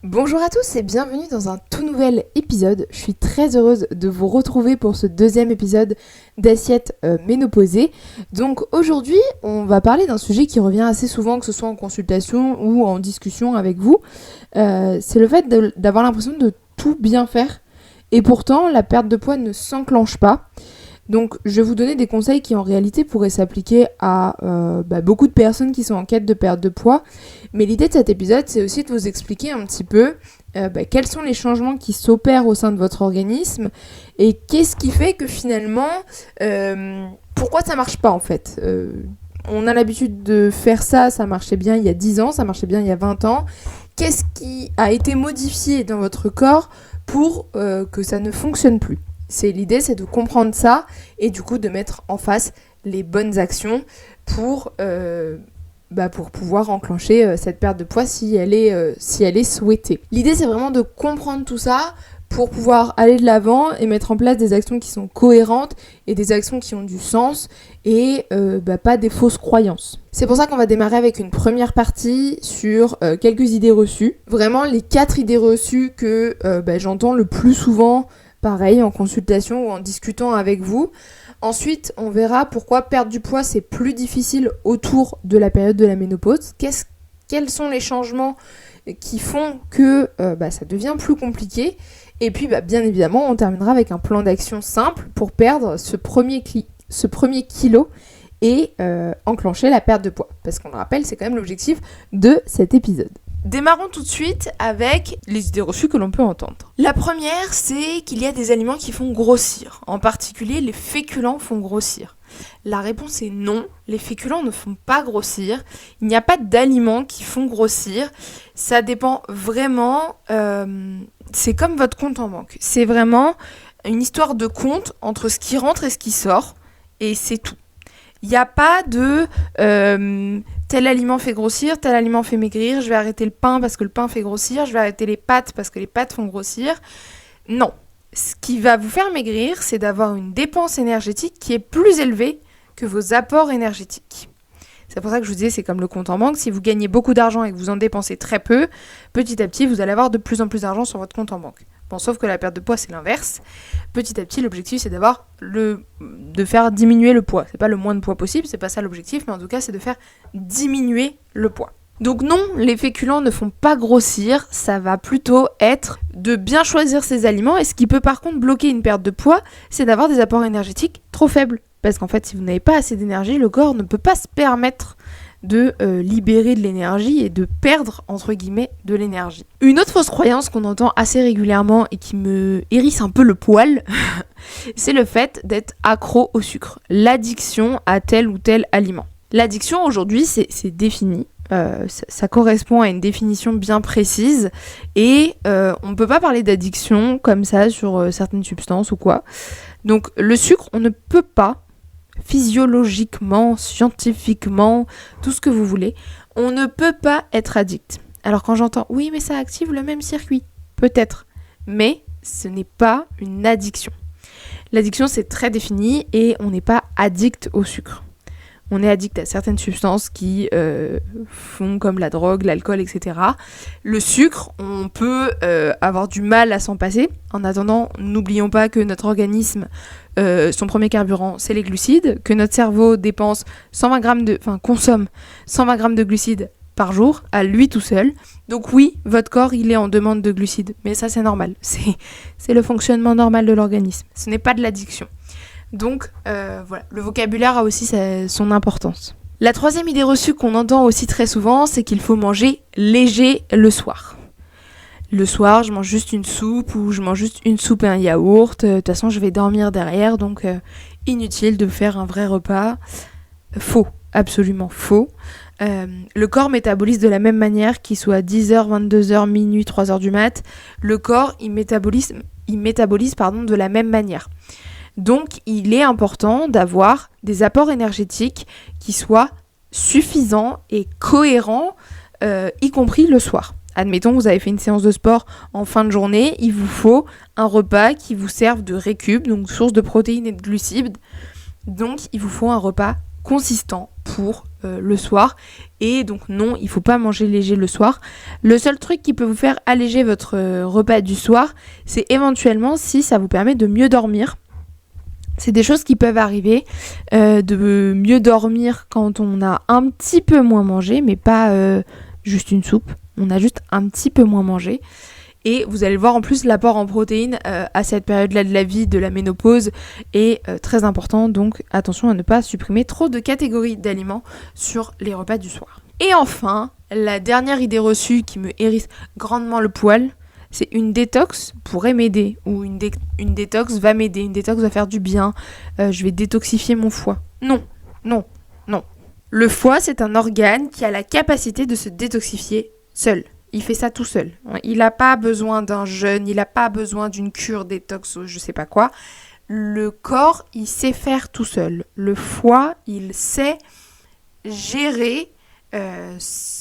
Bonjour à tous et bienvenue dans un tout nouvel épisode. Je suis très heureuse de vous retrouver pour ce deuxième épisode d'Assiette ménopausée. Donc aujourd'hui, on va parler d'un sujet qui revient assez souvent, que ce soit en consultation ou en discussion avec vous. C'est le fait d'avoir l'impression de tout bien faire et pourtant la perte de poids ne s'enclenche pas. Donc je vais vous donner des conseils qui en réalité pourraient s'appliquer à beaucoup de personnes qui sont en quête de perte de poids. Mais l'idée de cet épisode, c'est aussi de vous expliquer un petit peu quels sont les changements qui s'opèrent au sein de votre organisme et qu'est-ce qui fait que finalement, pourquoi ça marche pas en fait. On a l'habitude de faire ça marchait bien il y a 10 ans, ça marchait bien il y a 20 ans. Qu'est-ce qui a été modifié dans votre corps pour que ça ne fonctionne plus ? L'idée, c'est de comprendre ça et du coup de mettre en face les bonnes actions pour pouvoir enclencher cette perte de poids si elle est souhaitée. L'idée, c'est vraiment de comprendre tout ça pour pouvoir aller de l'avant et mettre en place des actions qui sont cohérentes et des actions qui ont du sens et pas des fausses croyances. C'est pour ça qu'on va démarrer avec une première partie sur quelques idées reçues. Vraiment les 4 idées reçues que j'entends le plus souvent, pareil en consultation ou en discutant avec vous. Ensuite, on verra pourquoi perdre du poids c'est plus difficile autour de la période de la ménopause. Quels sont les changements qui font que ça devient plus compliqué. Et puis bien évidemment, on terminera avec un plan d'action simple pour perdre ce premier kilo et enclencher la perte de poids. Parce qu'on le rappelle, c'est quand même l'objectif de cet épisode. Démarrons tout de suite avec les idées reçues que l'on peut entendre. La première, c'est qu'il y a des aliments qui font grossir. En particulier, les féculents font grossir. La réponse est non, les féculents ne font pas grossir. Il n'y a pas d'aliments qui font grossir. Ça dépend vraiment, c'est comme votre compte en banque. C'est vraiment une histoire de compte entre ce qui rentre et ce qui sort, et c'est tout. Il n'y a pas de tel aliment fait grossir, tel aliment fait maigrir, je vais arrêter le pain parce que le pain fait grossir, je vais arrêter les pâtes parce que les pâtes font grossir. Non. Ce qui va vous faire maigrir, c'est d'avoir une dépense énergétique qui est plus élevée que vos apports énergétiques. C'est pour ça que je vous disais, c'est comme le compte en banque. Si vous gagnez beaucoup d'argent et que vous en dépensez très peu, petit à petit, vous allez avoir de plus en plus d'argent sur votre compte en banque. Bon, sauf que la perte de poids, c'est l'inverse. Petit à petit, l'objectif, c'est de faire diminuer le poids. C'est pas le moins de poids possible, c'est pas ça l'objectif, mais en tout cas, c'est de faire diminuer le poids. Donc non, les féculents ne font pas grossir, ça va plutôt être de bien choisir ses aliments. Et ce qui peut par contre bloquer une perte de poids, c'est d'avoir des apports énergétiques trop faibles. Parce qu'en fait, si vous n'avez pas assez d'énergie, le corps ne peut pas se permettre de libérer de l'énergie et de perdre, entre guillemets, de l'énergie. Une autre fausse croyance qu'on entend assez régulièrement et qui me hérisse un peu le poil, c'est le fait d'être accro au sucre. L'addiction à tel ou tel aliment. L'addiction, aujourd'hui, c'est défini. Ça correspond à une définition bien précise et on ne peut pas parler d'addiction comme ça sur certaines substances ou quoi. Donc le sucre, on ne peut pas, physiologiquement, scientifiquement, tout ce que vous voulez, on ne peut pas être addict. Alors quand j'entends « oui mais ça active le même circuit », peut-être, mais ce n'est pas une addiction. L'addiction c'est très défini et on n'est pas addict au sucre. On est addict à certaines substances qui font comme la drogue, l'alcool, etc. Le sucre, on peut avoir du mal à s'en passer. En attendant, n'oublions pas que notre organisme, son premier carburant, c'est les glucides, que notre cerveau consomme 120 grammes de glucides par jour, à lui tout seul. Donc oui, votre corps, il est en demande de glucides. Mais ça, c'est normal. C'est le fonctionnement normal de l'organisme. Ce n'est pas de l'addiction. Donc voilà, le vocabulaire a aussi son importance. La troisième idée reçue qu'on entend aussi très souvent, c'est qu'il faut manger léger le soir. Le soir, je mange juste une soupe ou je mange juste une soupe et un yaourt. De toute façon, je vais dormir derrière, donc inutile de faire un vrai repas. Faux, absolument faux. Le corps métabolise de la même manière, qu'il soit 10h, 22h, minuit, 3h du mat. Le corps, il métabolise de la même manière. Donc, il est important d'avoir des apports énergétiques qui soient suffisants et cohérents, y compris le soir. Admettons que vous avez fait une séance de sport en fin de journée, il vous faut un repas qui vous serve de récup, donc source de protéines et de glucides. Donc, il vous faut un repas consistant pour le soir. Et donc non, il faut pas manger léger le soir. Le seul truc qui peut vous faire alléger votre repas du soir, c'est éventuellement si ça vous permet de mieux dormir. C'est des choses qui peuvent arriver, de mieux dormir quand on a un petit peu moins mangé, mais pas juste une soupe. On a juste un petit peu moins mangé. Et vous allez le voir en plus, l'apport en protéines à cette période-là de la vie, de la ménopause, est très important. Donc attention à ne pas supprimer trop de catégories d'aliments sur les repas du soir. Et enfin, la dernière idée reçue qui me hérisse grandement le poil, c'est une détox pourrait m'aider, ou une détox va m'aider, une détox va faire du bien, je vais détoxifier mon foie. Non. Le foie, c'est un organe qui a la capacité de se détoxifier seul. Il fait ça tout seul. Il n'a pas besoin d'un jeûne, il n'a pas besoin d'une cure détox ou je sais pas quoi. Le corps, il sait faire tout seul. Le foie, il sait gérer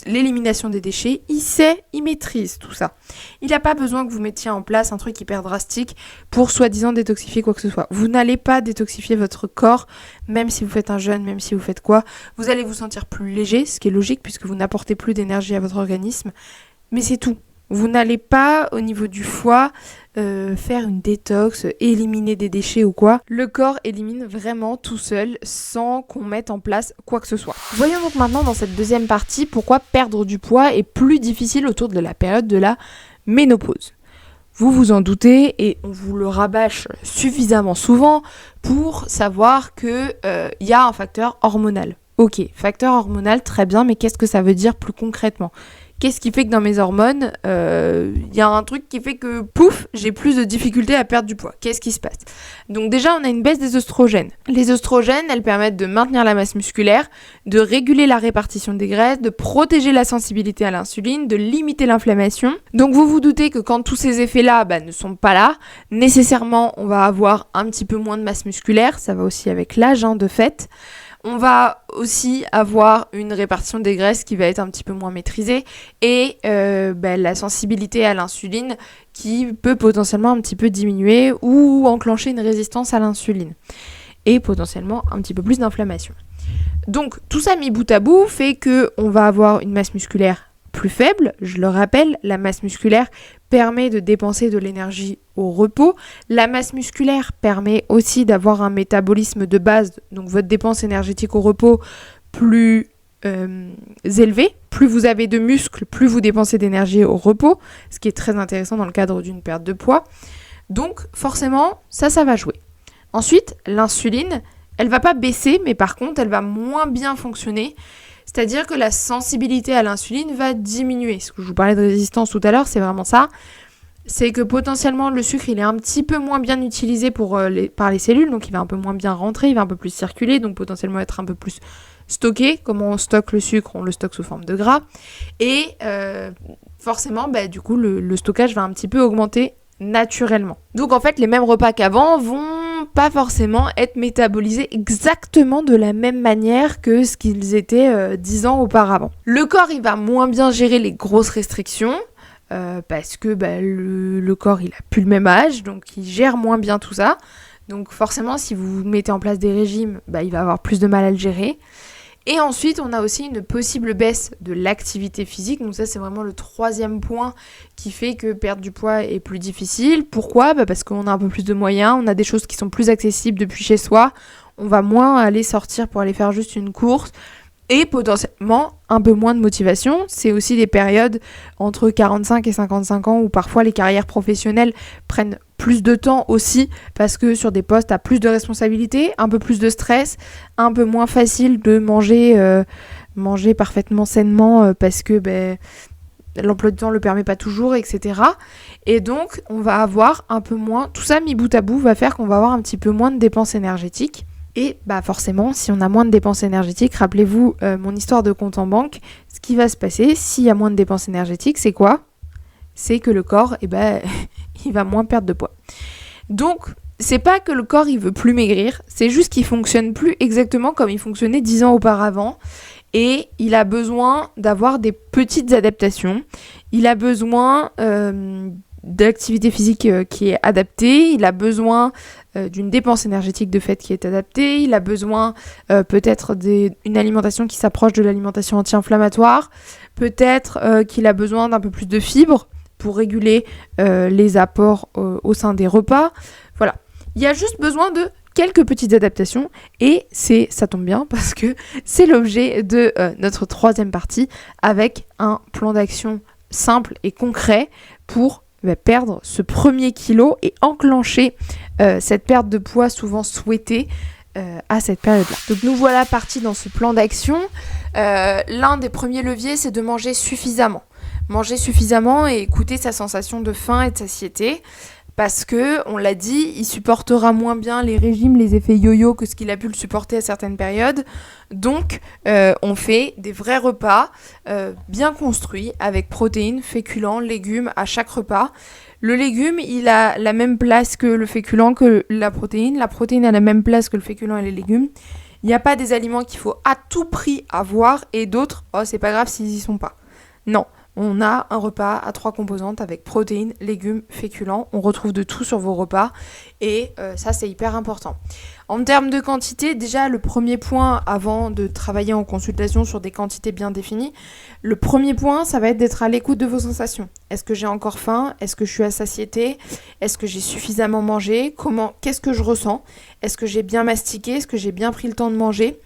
l'élimination des déchets, il maîtrise tout ça. Il n'a pas besoin que vous mettiez en place un truc hyper drastique pour soi-disant détoxifier quoi que ce soit. Vous n'allez pas détoxifier votre corps, même si vous faites un jeûne, même si vous faites quoi. Vous allez vous sentir plus léger, ce qui est logique puisque vous n'apportez plus d'énergie à votre organisme. Mais c'est tout. Vous n'allez pas, au niveau du foie, faire une détox, éliminer des déchets ou quoi. Le corps élimine vraiment tout seul, sans qu'on mette en place quoi que ce soit. Voyons donc maintenant dans cette deuxième partie pourquoi perdre du poids est plus difficile autour de la période de la ménopause. Vous vous en doutez et on vous le rabâche suffisamment souvent pour savoir que y a un facteur hormonal. Ok, facteur hormonal, très bien, mais qu'est-ce que ça veut dire plus concrètement ? Qu'est-ce qui fait que dans mes hormones, y a un truc qui fait que, pouf, j'ai plus de difficultés à perdre du poids. Qu'est-ce qui se passe ? Donc déjà, on a une baisse des œstrogènes. Les œstrogènes, elles permettent de maintenir la masse musculaire, de réguler la répartition des graisses, de protéger la sensibilité à l'insuline, de limiter l'inflammation. Donc vous vous doutez que quand tous ces effets-là ne sont pas là, nécessairement, on va avoir un petit peu moins de masse musculaire. Ça va aussi avec l'âge, de fait. On va aussi avoir une répartition des graisses qui va être un petit peu moins maîtrisée et la sensibilité à l'insuline qui peut potentiellement un petit peu diminuer ou enclencher une résistance à l'insuline et potentiellement un petit peu plus d'inflammation. Donc tout ça mis bout à bout fait qu'on va avoir une masse musculaire plus faible. Je le rappelle, la masse musculaire permet de dépenser de l'énergie au repos. La masse musculaire permet aussi d'avoir un métabolisme de base, donc votre dépense énergétique au repos plus élevée. Plus vous avez de muscles, plus vous dépensez d'énergie au repos, ce qui est très intéressant dans le cadre d'une perte de poids. Donc forcément, ça va jouer. Ensuite, l'insuline, elle va pas baisser, mais par contre, elle va moins bien fonctionner. C'est-à-dire que la sensibilité à l'insuline va diminuer. Ce que je vous parlais de résistance tout à l'heure, c'est vraiment ça. C'est que potentiellement le sucre, il est un petit peu moins bien utilisé par les cellules, donc il va un peu moins bien rentrer, il va un peu plus circuler, donc potentiellement être un peu plus stocké. Comment on stocke le sucre ? On le stocke sous forme de gras. Et forcément, du coup, le stockage va un petit peu augmenter naturellement. Donc en fait, les mêmes repas qu'avant vont pas forcément être métabolisés exactement de la même manière que ce qu'ils étaient 10 ans auparavant. Le corps, il va moins bien gérer les grosses restrictions parce que le corps, il a plus le même âge, donc il gère moins bien tout ça. Donc forcément, si vous mettez en place des régimes, il va avoir plus de mal à le gérer. Et ensuite, on a aussi une possible baisse de l'activité physique. Donc ça, c'est vraiment le troisième point qui fait que perdre du poids est plus difficile. Pourquoi ? Parce qu'on a un peu plus de moyens, on a des choses qui sont plus accessibles depuis chez soi. On va moins aller sortir pour aller faire juste une course. Et potentiellement un peu moins de motivation. C'est aussi des périodes entre 45 et 55 ans où parfois les carrières professionnelles prennent plus de temps aussi parce que sur des postes à plus de responsabilités, un peu plus de stress, un peu moins facile de manger parfaitement sainement parce que l'emploi du temps ne le permet pas toujours, etc. Et donc on va avoir un peu moins, tout ça mis bout à bout va faire qu'on va avoir un petit peu moins de dépenses énergétiques. Et forcément, si on a moins de dépenses énergétiques, rappelez-vous mon histoire de compte en banque, ce qui va se passer s'il y a moins de dépenses énergétiques, c'est quoi ? C'est que le corps, il va moins perdre de poids. Donc, c'est pas que le corps, il veut plus maigrir, c'est juste qu'il fonctionne plus exactement comme il fonctionnait 10 ans auparavant. Et il a besoin d'avoir des petites adaptations. Il a besoin d'activité physique qui est adaptée, il a besoin d'une dépense énergétique de fait qui est adaptée, il a besoin peut-être d'une alimentation qui s'approche de l'alimentation anti-inflammatoire, peut-être qu'il a besoin d'un peu plus de fibres pour réguler les apports au sein des repas. Voilà, il y a juste besoin de quelques petites adaptations et ça tombe bien parce que c'est l'objet de notre troisième partie avec un plan d'action simple et concret pour perdre ce premier kilo et enclencher cette perte de poids souvent souhaitée à cette période-là. Donc nous voilà partis dans ce plan d'action. L'un des premiers leviers, c'est de manger suffisamment. Manger suffisamment et écouter sa sensation de faim et de satiété. Parce que, on l'a dit, il supportera moins bien les régimes, les effets yo-yo que ce qu'il a pu le supporter à certaines périodes. Donc, on fait des vrais repas bien construits avec protéines, féculents, légumes à chaque repas. Le légume, il a la même place que le féculent, que la protéine. La protéine a la même place que le féculent et les légumes. Il n'y a pas des aliments qu'il faut à tout prix avoir et d'autres, oh c'est pas grave s'ils y sont pas. Non. On a un repas à 3 composantes avec protéines, légumes, féculents. On retrouve de tout sur vos repas et ça, c'est hyper important. En termes de quantité, déjà, le premier point avant de travailler en consultation sur des quantités bien définies, le premier point, ça va être d'être à l'écoute de vos sensations. Est-ce que j'ai encore faim ? Est-ce que je suis à satiété ? Est-ce que j'ai suffisamment mangé ? Qu'est-ce que je ressens ? Est-ce que j'ai bien mastiqué ? Est-ce que j'ai bien pris le temps de manger ?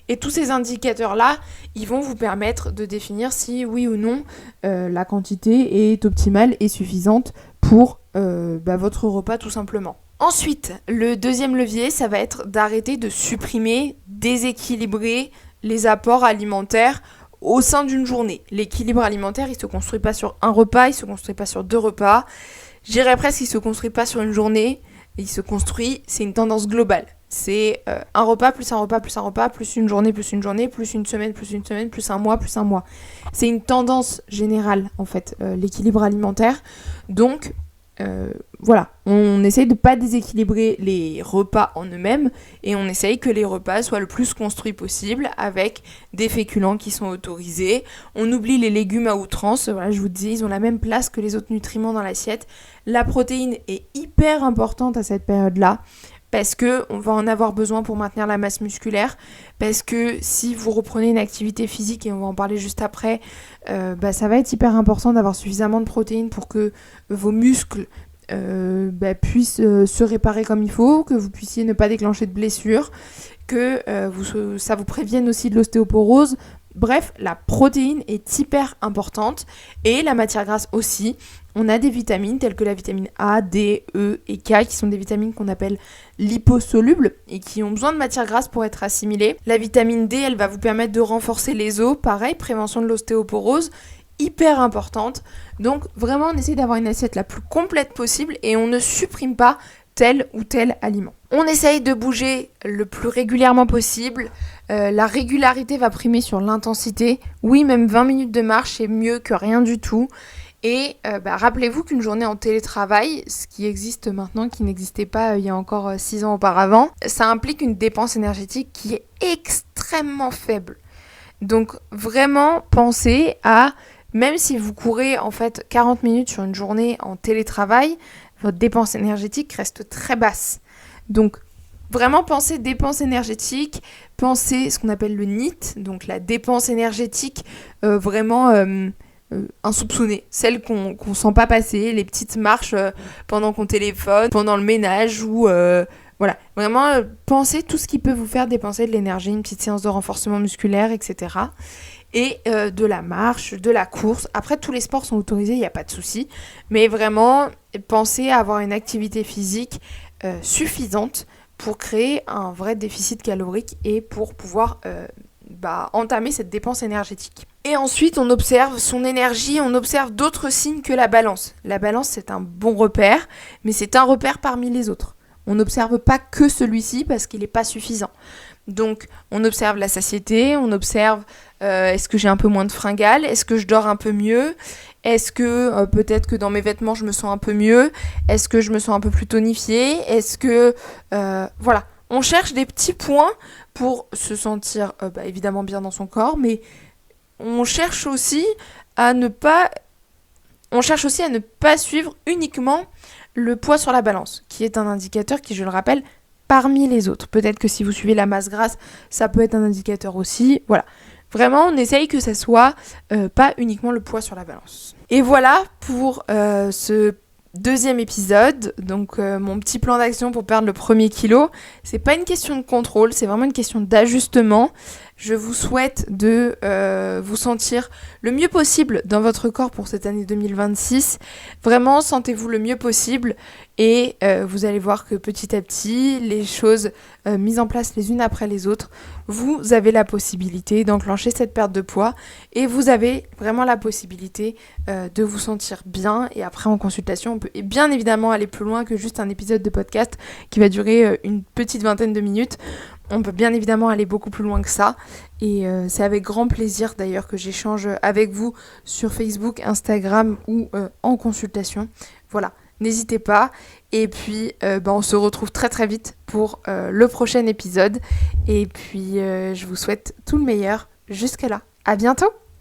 Et tous ces indicateurs-là, ils vont vous permettre de définir si, oui ou non, la quantité est optimale et suffisante pour votre repas tout simplement. Ensuite, le deuxième levier, ça va être d'arrêter de supprimer, déséquilibrer les apports alimentaires au sein d'une journée. L'équilibre alimentaire, il ne se construit pas sur un repas, il ne se construit pas sur 2 repas. Je dirais presque qu'il ne se construit pas sur une journée, il se construit, c'est une tendance globale. C'est un repas, plus un repas, plus un repas, plus une journée, plus une journée, plus une semaine, plus une semaine, plus un mois, plus un mois. C'est une tendance générale, en fait, l'équilibre alimentaire. Donc, voilà, on essaye de ne pas déséquilibrer les repas en eux-mêmes et on essaye que les repas soient le plus construits possible avec des féculents qui sont autorisés. On oublie les légumes à outrance, voilà, je vous dis, ils ont la même place que les autres nutriments dans l'assiette. La protéine est hyper importante à cette période-là. Parce qu'on va en avoir besoin pour maintenir la masse musculaire, parce que si vous reprenez une activité physique, et on va en parler juste après, ça va être hyper important d'avoir suffisamment de protéines pour que vos muscles puissent se réparer comme il faut, que vous puissiez ne pas déclencher de blessures, que ça vous prévienne aussi de l'ostéoporose. Bref, la protéine est hyper importante et la matière grasse aussi. On a des vitamines telles que la vitamine A, D, E et K qui sont des vitamines qu'on appelle liposolubles et qui ont besoin de matière grasse pour être assimilées. La vitamine D, elle va vous permettre de renforcer les os, pareil, prévention de l'ostéoporose, hyper importante. Donc vraiment, on essaie d'avoir une assiette la plus complète possible et on ne supprime pas tel ou tel aliment. On essaye de bouger le plus régulièrement possible. La régularité va primer sur l'intensité. Oui, même 20 minutes de marche, c'est mieux que rien du tout. Et rappelez-vous qu'une journée en télétravail, ce qui existe maintenant, qui n'existait pas il y a encore 6 ans auparavant, ça implique une dépense énergétique qui est extrêmement faible. Donc vraiment, pensez à, même si vous courez en fait 40 minutes sur une journée en télétravail, votre dépense énergétique reste très basse. Donc vraiment pensez dépense énergétique, pensez ce qu'on appelle le NEAT, donc la dépense énergétique insoupçonnée, celle qu'on sent pas passer, les petites marches pendant qu'on téléphone, pendant le ménage ou voilà, vraiment pensez tout ce qui peut vous faire dépenser de l'énergie, une petite séance de renforcement musculaire, etc. Et de la marche, de la course. Après, tous les sports sont autorisés, il n'y a pas de souci. Mais vraiment, pensez à avoir une activité physique suffisante pour créer un vrai déficit calorique et pour pouvoir entamer cette dépense énergétique. Et ensuite, on observe son énergie, on observe d'autres signes que la balance. La balance, c'est un bon repère, mais c'est un repère parmi les autres. On n'observe pas que celui-ci parce qu'il n'est pas suffisant. Donc, on observe la satiété, on observe est-ce que j'ai un peu moins de fringales, est-ce que je dors un peu mieux, est-ce que peut-être que dans mes vêtements je me sens un peu mieux, est-ce que je me sens un peu plus tonifiée, est-ce que... voilà, on cherche des petits points pour se sentir évidemment bien dans son corps, mais on cherche aussi à ne pas On cherche aussi à ne pas suivre uniquement le poids sur la balance, qui est un indicateur qui, je le rappelle, parmi les autres. Peut-être que si vous suivez la masse grasse, ça peut être un indicateur aussi. Voilà. Vraiment, on essaye que ça soit pas uniquement le poids sur la balance. Et voilà pour ce deuxième épisode. Donc mon petit plan d'action pour perdre le premier kilo. C'est pas une question de contrôle, c'est vraiment une question d'ajustement. Je vous souhaite de vous sentir le mieux possible dans votre corps pour cette année 2026. Vraiment, sentez-vous le mieux possible et vous allez voir que petit à petit, les choses mises en place les unes après les autres, vous avez la possibilité d'enclencher cette perte de poids et vous avez vraiment la possibilité de vous sentir bien. Et après, en consultation, on peut bien évidemment aller plus loin que juste un épisode de podcast qui va durer une petite vingtaine de minutes. On peut bien évidemment aller beaucoup plus loin que ça et c'est avec grand plaisir d'ailleurs que j'échange avec vous sur Facebook, Instagram ou en consultation. Voilà, n'hésitez pas et puis on se retrouve très très vite pour le prochain épisode et puis je vous souhaite tout le meilleur jusque là. À bientôt!